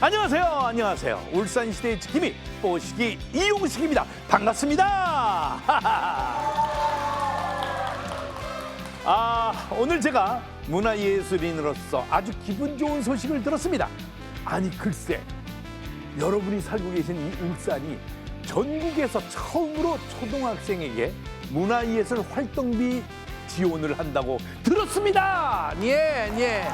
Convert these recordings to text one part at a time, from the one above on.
안녕하세요. 안녕하세요. 울산시대의 지킴이 뽀시기 이용식입니다. 반갑습니다. 오늘 제가 문화예술인으로서 아주 기분 좋은 소식을 들었습니다. 아니 글쎄, 여러분이 살고 계신 이 울산이 전국에서 처음으로 초등학생에게 문화예술 활동비 지원을 한다고 들었습니다. 예.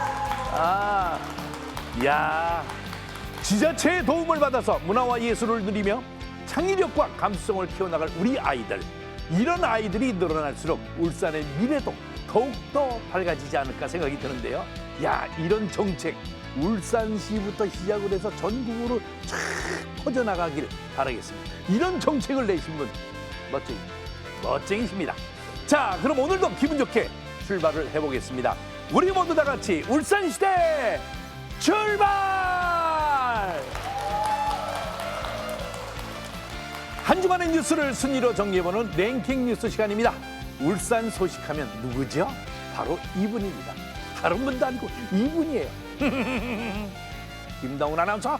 지자체의 도움을 받아서 문화와 예술을 누리며 창의력과 감수성을 키워나갈 우리 아이들. 이런 아이들이 늘어날수록 울산의 미래도 더욱더 밝아지지 않을까 생각이 드는데요. 이런 정책 울산시부터 시작을 해서 전국으로 쫙 퍼져나가길 바라겠습니다. 이런 정책을 내신 분 멋쟁이십니다. 자, 그럼 오늘도 기분 좋게 출발을 해보겠습니다. 우리 모두 다 같이 울산시대 출발! 한 주간의 뉴스를 순위로 정리해보는 랭킹 뉴스 시간입니다. 울산 소식하면 누구죠? 바로 이분입니다. 다른 분도 아니고 이분이에요. 김다운 아나운서.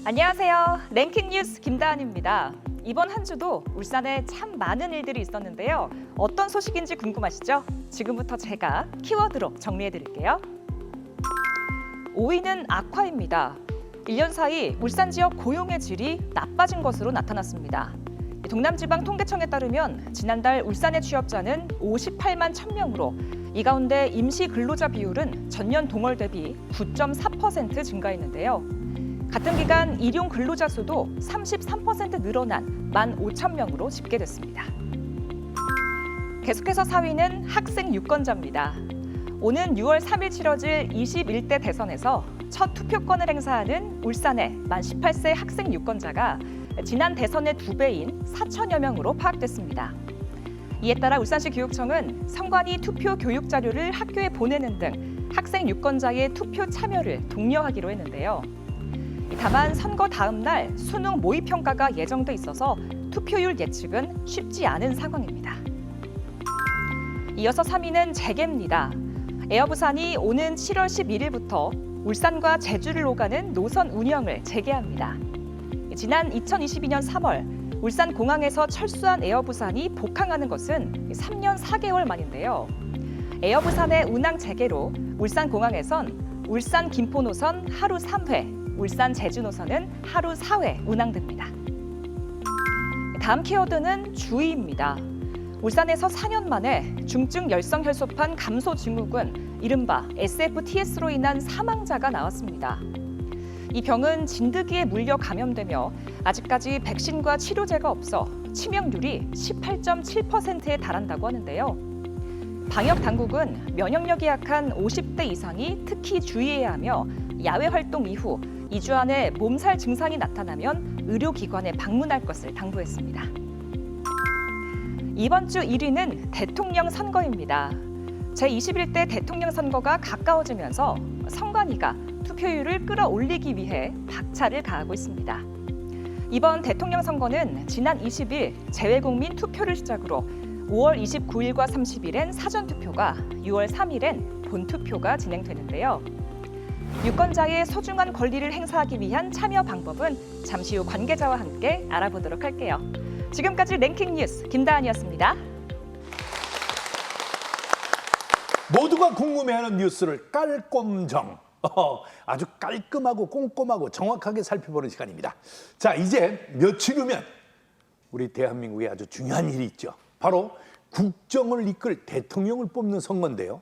안녕하세요. 랭킹 뉴스 김다은입니다. 이번 한 주도 울산에 참 많은 일들이 있었는데요. 어떤 소식인지 궁금하시죠? 지금부터 제가 키워드로 정리해드릴게요. 5위는 악화입니다. 1년 사이 울산 지역 고용의 질이 나빠진 것으로 나타났습니다. 동남지방통계청에 따르면 지난달 울산의 취업자는 58만 1000명으로 이 가운데 임시 근로자 비율은 전년 동월 대비 9.4% 증가했는데요. 같은 기간 일용 근로자 수도 33% 늘어난 15,000명으로 집계됐습니다. 계속해서 4위는 학생 유권자입니다. 오는 6월 3일 치러질 21대 대선에서 첫 투표권을 행사하는 울산의 만 18세 학생 유권자가 지난 대선의 2배인 4천여 명으로 파악됐습니다. 이에 따라 울산시 교육청은 선관위 투표 교육 자료를 학교에 보내는 등 학생 유권자의 투표 참여를 독려하기로 했는데요. 다만 선거 다음 날 수능 모의평가가 예정돼 있어서 투표율 예측은 쉽지 않은 상황입니다. 이어서 3위는 재개입니다. 에어부산이 오는 7월 11일부터 울산과 제주를 오가는 노선 운영을 재개합니다. 지난 2022년 3월 울산 공항에서 철수한 에어부산이 복항하는 것은 3년 4개월 만인데요. 에어부산의 운항 재개로 울산 공항에선 울산 김포 노선 하루 3회, 울산 제주 노선은 하루 4회 운항됩니다. 다음 키워드는 주의입니다. 울산에서 4년 만에 중증 열성 혈소판 감소 증후군, 이른바 SFTS로 인한 사망자가 나왔습니다. 이 병은 진드기에 물려 감염되며 아직까지 백신과 치료제가 없어 치명률이 18.7%에 달한다고 하는데요. 방역 당국은 면역력이 약한 50대 이상이 특히 주의해야 하며 야외 활동 이후 2주 안에 몸살 증상이 나타나면 의료기관에 방문할 것을 당부했습니다. 이번 주 1위는 대통령 선거입니다. 제21대 대통령 선거가 가까워지면서 선관위가 투표율을 끌어올리기 위해 박차를 가하고 있습니다. 이번 대통령 선거는 지난 20일 재외국민 투표를 시작으로 5월 29일과 30일엔 사전투표가, 6월 3일엔 본투표가 진행되는데요. 유권자의 소중한 권리를 행사하기 위한 참여 방법은 잠시 후 관계자와 함께 알아보도록 할게요. 지금까지 랭킹 뉴스 김다은이었습니다. 모두가 궁금해하는 뉴스를 깔꼼정. 아주 깔끔하고 꼼꼼하고 정확하게 살펴보는 시간입니다. 자, 이제 며칠 후면 우리 대한민국에 아주 중요한 일이 있죠. 바로 국정을 이끌 대통령을 뽑는 선거인데요.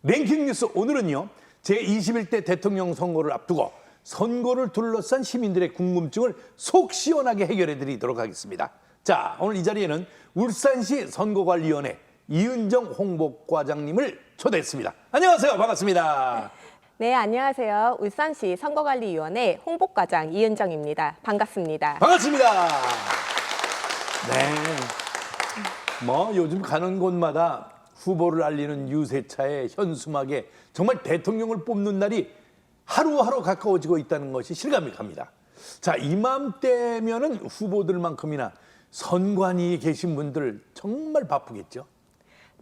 랭킹 뉴스 오늘은요, 제21대 대통령 선거를 앞두고 선거를 둘러싼 시민들의 궁금증을 속 시원하게 해결해 드리도록 하겠습니다. 자, 오늘 이 자리에는 울산시 선거관리위원회 이은정 홍보과장님을 초대했습니다. 안녕하세요. 반갑습니다. 네, 안녕하세요. 울산시 선거관리위원회 홍보과장 이은정입니다. 반갑습니다. 반갑습니다. 네. 요즘 가는 곳마다 후보를 알리는 유세차에 현수막에 정말 대통령을 뽑는 날이 하루하루 가까워지고 있다는 것이 실감이 갑니다. 자, 이맘때면은 후보들만큼이나 선관위에 계신 분들 정말 바쁘겠죠?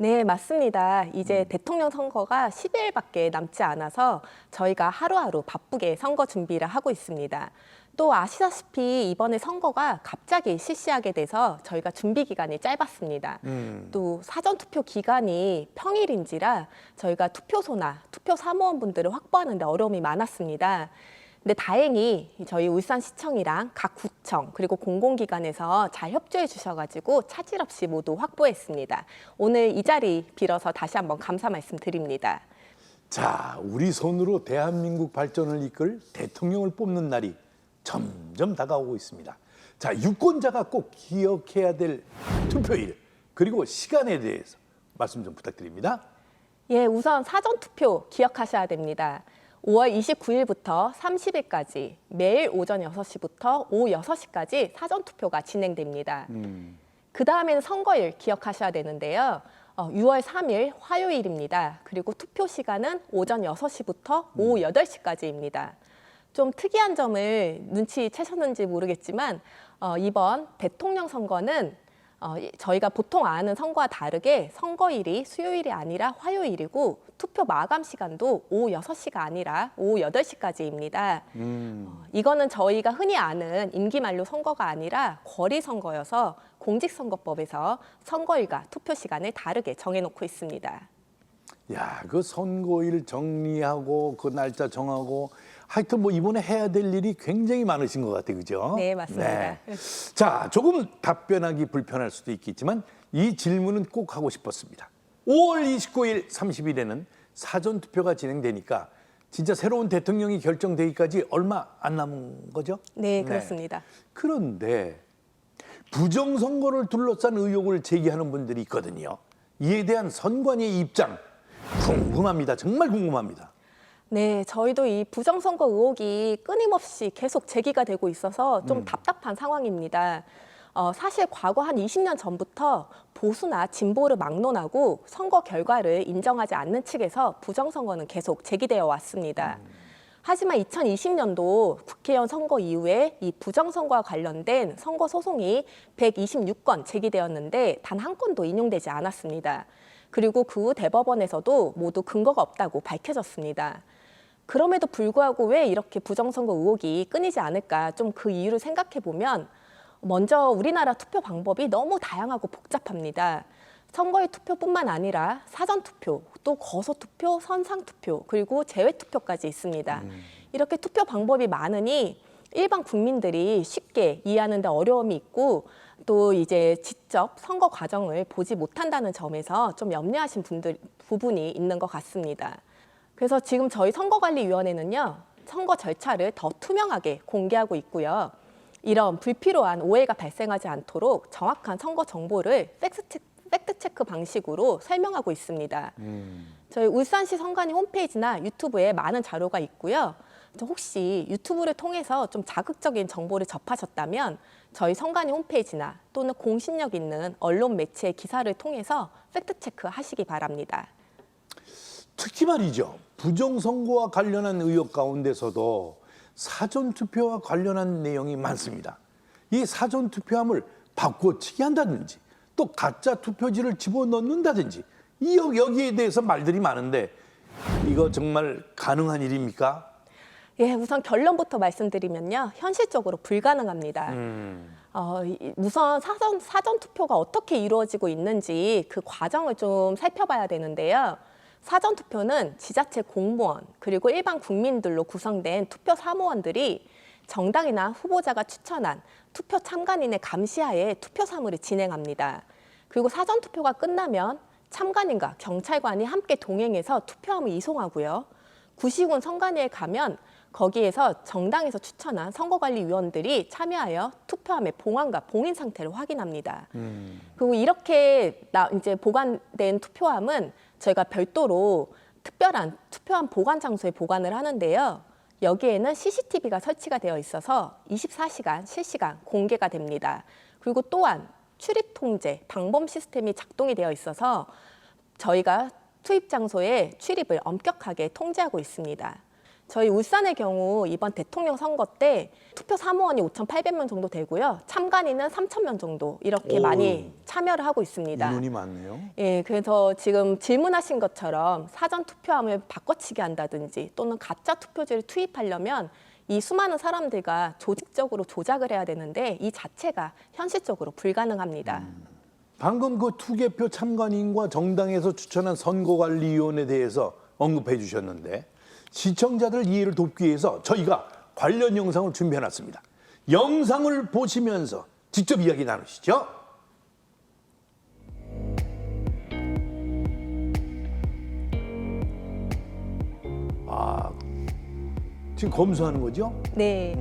네, 맞습니다. 이제 대통령 선거가 10일밖에 남지 않아서 저희가 하루하루 바쁘게 선거 준비를 하고 있습니다. 또 아시다시피 이번에 선거가 갑자기 실시하게 돼서 저희가 준비 기간이 짧았습니다. 또 사전투표 기간이 평일인지라 저희가 투표소나 투표 사무원분들을 확보하는 데 어려움이 많았습니다. 근데 다행히 저희 울산시청이랑 각 구청 그리고 공공기관에서 잘 협조해 주셔가지고 차질 없이 모두 확보했습니다. 오늘 이 자리 빌어서 다시 한번 감사 말씀드립니다. 자, 우리 손으로 대한민국 발전을 이끌 대통령을 뽑는 날이 점점 다가오고 있습니다. 자, 유권자가 꼭 기억해야 될 투표일 그리고 시간에 대해서 말씀 좀 부탁드립니다. 예, 우선 사전투표 기억하셔야 됩니다. 5월 29일부터 30일까지 매일 오전 6시부터 오후 6시까지 사전투표가 진행됩니다. 그 다음에는 선거일 기억하셔야 되는데요. 6월 3일 화요일입니다. 그리고 투표 시간은 오전 6시부터 오후 8시까지입니다. 좀 특이한 점을 눈치채셨는지 모르겠지만 이번 대통령 선거는 저희가 보통 아는 선거와 다르게 선거일이 수요일이 아니라 화요일이고 투표 마감 시간도 오후 6시가 아니라 오후 8시까지입니다. 이거는 저희가 흔히 아는 임기 만료 선거가 아니라 거리 선거여서 공직선거법에서 선거일과 투표 시간을 다르게 정해놓고 있습니다. 야, 그 선거일 정리하고 그 날짜 정하고 하여튼 뭐 이번에 해야 될 일이 굉장히 많으신 것 같아요, 그죠? 네, 맞습니다. 자, 조금 답변하기 불편할 수도 있겠지만 이 질문은 꼭 하고 싶었습니다. 5월 29일, 30일에는 사전투표가 진행되니까 진짜 새로운 대통령이 결정되기까지 얼마 안 남은 거죠? 네, 그렇습니다. 그런데 부정선거를 둘러싼 의혹을 제기하는 분들이 있거든요. 이에 대한 선관위의 입장 궁금합니다. 정말 궁금합니다. 네, 저희도 이 부정선거 의혹이 끊임없이 계속 제기가 되고 있어서 좀 답답한 상황입니다. 사실 과거 한 20년 전부터 보수나 진보를 막론하고 선거 결과를 인정하지 않는 측에서 부정선거는 계속 제기되어 왔습니다. 하지만 2020년도 국회의원 선거 이후에 이 부정선거와 관련된 선거 소송이 126건 제기되었는데 단 한 건도 인용되지 않았습니다. 그리고 그 후 대법원에서도 모두 근거가 없다고 밝혀졌습니다. 그럼에도 불구하고 왜 이렇게 부정선거 의혹이 끊이지 않을까 좀 그 이유를 생각해 보면 먼저 우리나라 투표 방법이 너무 다양하고 복잡합니다. 선거일 투표뿐만 아니라 사전투표, 또 거소투표, 선상투표, 그리고 제외투표까지 있습니다. 이렇게 투표 방법이 많으니 일반 국민들이 쉽게 이해하는 데 어려움이 있고 또 이제 직접 선거 과정을 보지 못한다는 점에서 좀 염려하신 부분이 있는 것 같습니다. 그래서 지금 저희 선거관리위원회는요, 선거 절차를 더 투명하게 공개하고 있고요. 이런 불필요한 오해가 발생하지 않도록 정확한 선거 정보를 팩트체크 방식으로 설명하고 있습니다. 저희 울산시 선관위 홈페이지나 유튜브에 많은 자료가 있고요. 혹시 유튜브를 통해서 좀 자극적인 정보를 접하셨다면 저희 선관위 홈페이지나 또는 공신력 있는 언론 매체의 기사를 통해서 팩트체크 하시기 바랍니다. 특히 말이죠. 부정선거와 관련한 의혹 가운데서도 사전투표와 관련한 내용이 많습니다. 이 사전투표함을 바꿔치기 한다든지 또 가짜 투표지를 집어넣는다든지 여기에 대해서 말들이 많은데 이거 정말 가능한 일입니까? 예, 우선 결론부터 말씀드리면요. 현실적으로 불가능합니다. 우선 사전 투표가 어떻게 이루어지고 있는지 그 과정을 좀 살펴봐야 되는데요. 사전 투표는 지자체 공무원 그리고 일반 국민들로 구성된 투표 사무원들이 정당이나 후보자가 추천한 투표 참관인의 감시하에 투표 사무를 진행합니다. 그리고 사전 투표가 끝나면 참관인과 경찰관이 함께 동행해서 투표함을 이송하고요. 구시군 선관위에 가면 거기에서 정당에서 추천한 선거관리위원들이 참여하여 투표함의 봉안과 봉인 상태를 확인합니다. 그리고 이렇게 이제 보관된 투표함은 저희가 별도로 특별한 투표함 보관 장소에 보관을 하는데요. 여기에는 CCTV가 설치가 되어 있어서 24시간 실시간 공개가 됩니다. 그리고 또한 출입 통제, 방범 시스템이 작동이 되어 있어서 저희가 투입 장소에 출입을 엄격하게 통제하고 있습니다. 저희 울산의 경우 이번 대통령 선거 때 투표 사무원이 5,800명 정도 되고요. 참관인은 3,000명 정도 이렇게 오. 많이 참여를 하고 있습니다. 인원이 많네요. 예, 그래서 지금 질문하신 것처럼 사전 투표함을 바꿔치기 한다든지 또는 가짜 투표지를 투입하려면 이 수많은 사람들과 조직적으로 조작을 해야 되는데 이 자체가 현실적으로 불가능합니다. 방금 그 투개표 참관인과 정당에서 추천한 선거관리위원회에 대해서 언급해 주셨는데 시청자들 이해를 돕기 위해서 저희가 관련 영상을 준비해놨습니다. 영상을 보시면서 직접 이야기 나누시죠. 아, 지금 검수하는 거죠? 네,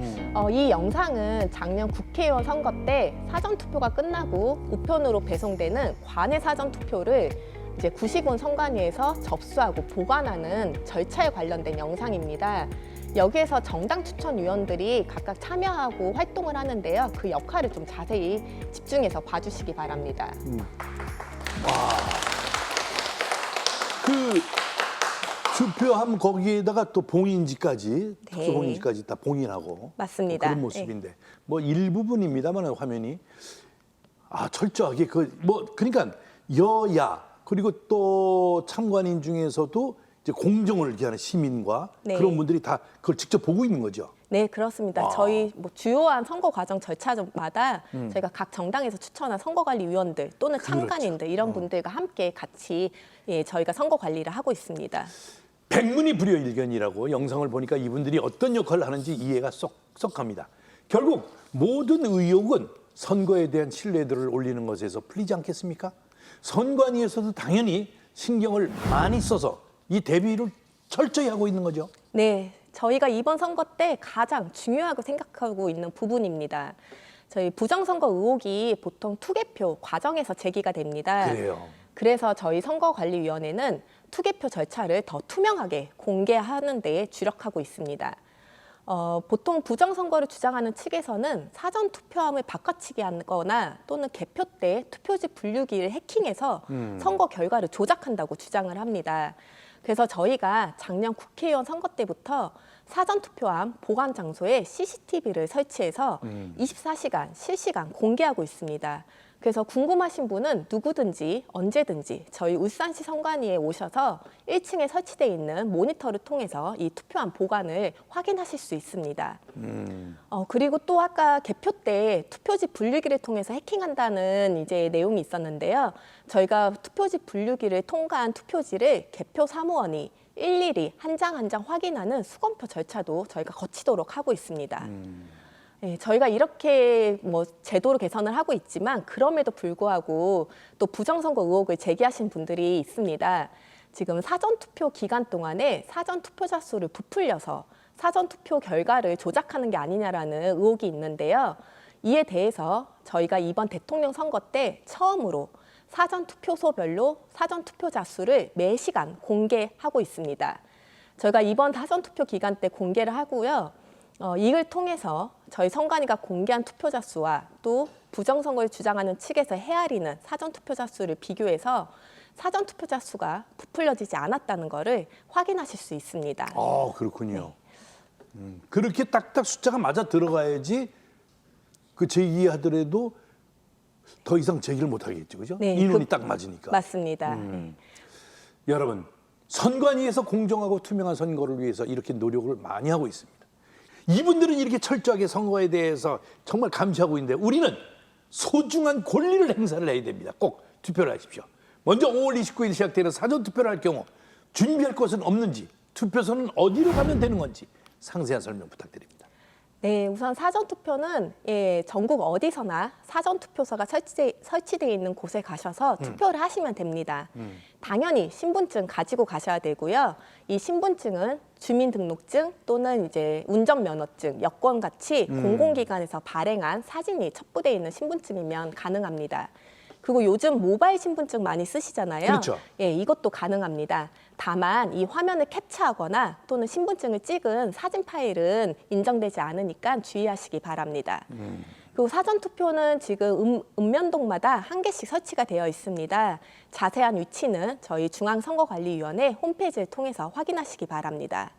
이 영상은 작년 국회의원 선거 때 사전 투표가 끝나고 우편으로 배송되는 관외 사전 투표를 이제 구시군 선관위에서 접수하고 보관하는 절차에 관련된 영상입니다. 여기에서 정당 추천위원들이 각각 참여하고 활동을 하는데요. 그 역할을 좀 자세히 집중해서 봐주시기 바랍니다. 그 투표함 거기에다가 또 봉인지까지 네. 투표 봉인지까지 다 봉인하고 맞습니다. 그런 모습인데 뭐 일부분입니다만 화면이 철저하게 그러니까 여야 그리고 또 참관인 중에서도 이제 공정을 기하는 시민과 네. 그런 분들이 다 그걸 직접 보고 있는 거죠. 네, 그렇습니다. 저희 주요한 선거 과정 절차마다 저희가 각 정당에서 추천한 선거관리위원들 또는 참관인들 이런 분들과 함께 같이 저희가 선거 관리를 하고 있습니다. 백문이 불여일견이라고 영상을 보니까 이분들이 어떤 역할을 하는지 이해가 쏙 갑니다. 결국 모든 의혹은 선거에 대한 신뢰도를 올리는 것에서 풀리지 않겠습니까? 선관위에서도 당연히 신경을 많이 써서 이 대비를 철저히 하고 있는 거죠. 네, 저희가 이번 선거 때 가장 중요하고 생각하고 있는 부분입니다. 저희 부정선거 의혹이 보통 투개표 과정에서 제기가 됩니다. 그래요. 그래서 저희 선거관리위원회는 투개표 절차를 더 투명하게 공개하는 데 주력하고 있습니다. 보통 부정선거를 주장하는 측에서는 사전 투표함을 바꿔치기 하거나 또는 개표 때 투표지 분류기를 해킹해서 선거 결과를 조작한다고 주장을 합니다. 그래서 저희가 작년 국회의원 선거 때부터 사전 투표함 보관 장소에 CCTV를 설치해서 24시간 실시간 공개하고 있습니다. 그래서 궁금하신 분은 누구든지 언제든지 저희 울산시 선관위에 오셔서 1층에 설치되어 있는 모니터를 통해서 이 투표함 보관을 확인하실 수 있습니다. 그리고 또 아까 개표 때 투표지 분류기를 통해서 해킹한다는 이제 내용이 있었는데요. 저희가 투표지 분류기를 통과한 투표지를 개표 사무원이 일일이 한 장 한 장 확인하는 수검표 절차도 저희가 거치도록 하고 있습니다. 네, 저희가 이렇게 제도로 개선을 하고 있지만 그럼에도 불구하고 또 부정선거 의혹을 제기하신 분들이 있습니다. 지금 사전투표 기간 동안에 사전투표자 수를 부풀려서 사전투표 결과를 조작하는 게 아니냐라는 의혹이 있는데요. 이에 대해서 저희가 이번 대통령 선거 때 처음으로 사전투표소별로 사전투표자 수를 매 시간 공개하고 있습니다. 저희가 이번 사전투표 기간 때 공개를 하고요. 이걸 통해서 저희 선관위가 공개한 투표자 수와 또 부정선거를 주장하는 측에서 헤아리는 사전투표자 수를 비교해서 사전투표자 수가 부풀려지지 않았다는 것을 확인하실 수 있습니다. 그렇군요. 그렇게 딱딱 숫자가 맞아 들어가야지 그 제기하더라도 더 이상 제기를 못 하겠죠, 그죠? 네, 인원이 딱 맞으니까. 맞습니다. 여러분, 선관위에서 공정하고 투명한 선거를 위해서 이렇게 노력을 많이 하고 있습니다. 이분들은 이렇게 철저하게 선거에 대해서 정말 감시하고 있는데 우리는 소중한 권리를 행사를 해야 됩니다. 꼭 투표를 하십시오. 먼저 5월 29일 시작되는 사전투표를 할 경우 준비할 것은 없는지, 투표소는 어디로 가면 되는 건지 상세한 설명 부탁드립니다. 네, 우선 사전투표는 전국 어디서나 사전투표소가 설치되어 있는 곳에 가셔서 투표를 하시면 됩니다. 당연히 신분증 가지고 가셔야 되고요. 이 신분증은 주민등록증 또는 이제 운전면허증, 여권 같이 공공기관에서 발행한 사진이 첩부되어 있는 신분증이면 가능합니다. 그리고 요즘 모바일 신분증 많이 쓰시잖아요. 그렇죠. 예, 이것도 가능합니다. 다만 이 화면을 캡처하거나 또는 신분증을 찍은 사진 파일은 인정되지 않으니까 주의하시기 바랍니다. 그리고 사전투표는 지금 읍면동마다 한 개씩 설치가 되어 있습니다. 자세한 위치는 저희 중앙선거관리위원회 홈페이지를 통해서 확인하시기 바랍니다.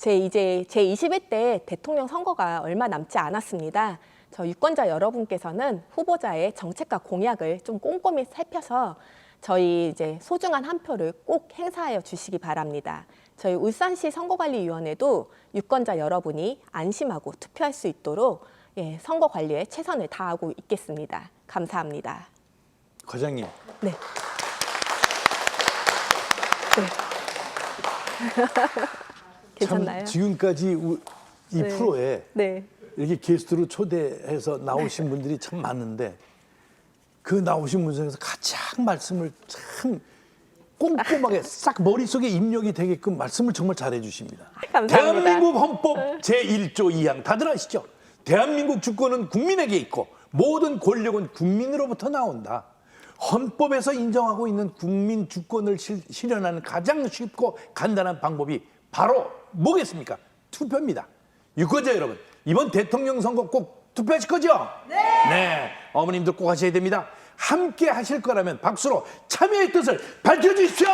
이제 제 21대 대통령 선거가 얼마 남지 않았습니다. 저 유권자 여러분께서는 후보자의 정책과 공약을 좀 꼼꼼히 살펴서 저희 이제 소중한 한 표를 꼭 행사하여 주시기 바랍니다. 저희 울산시 선거관리위원회도 유권자 여러분이 안심하고 투표할 수 있도록 선거 관리에 최선을 다하고 있겠습니다. 감사합니다. 과장님. 네. 괜찮나요? 참 지금까지 이 네. 프로에 네. 이렇게 게스트로 초대해서 나오신 분들이 참 많은데 그 나오신 분 중에서 가장 말씀을 참 꼼꼼하게 싹 머릿속에 입력이 되게끔 말씀을 정말 잘해 주십니다. 감사합니다. 대한민국 헌법 제1조 2항 다들 아시죠? 대한민국 주권은 국민에게 있고 모든 권력은 국민으로부터 나온다. 헌법에서 인정하고 있는 국민 주권을 실현하는 가장 쉽고 간단한 방법이 바로 뭐겠습니까? 투표입니다. 유권자 여러분, 이번 대통령 선거 꼭 투표하실 거죠? 네! 네, 어머님들 꼭 하셔야 됩니다. 함께 하실 거라면 박수로 참여의 뜻을 밝혀주십시오!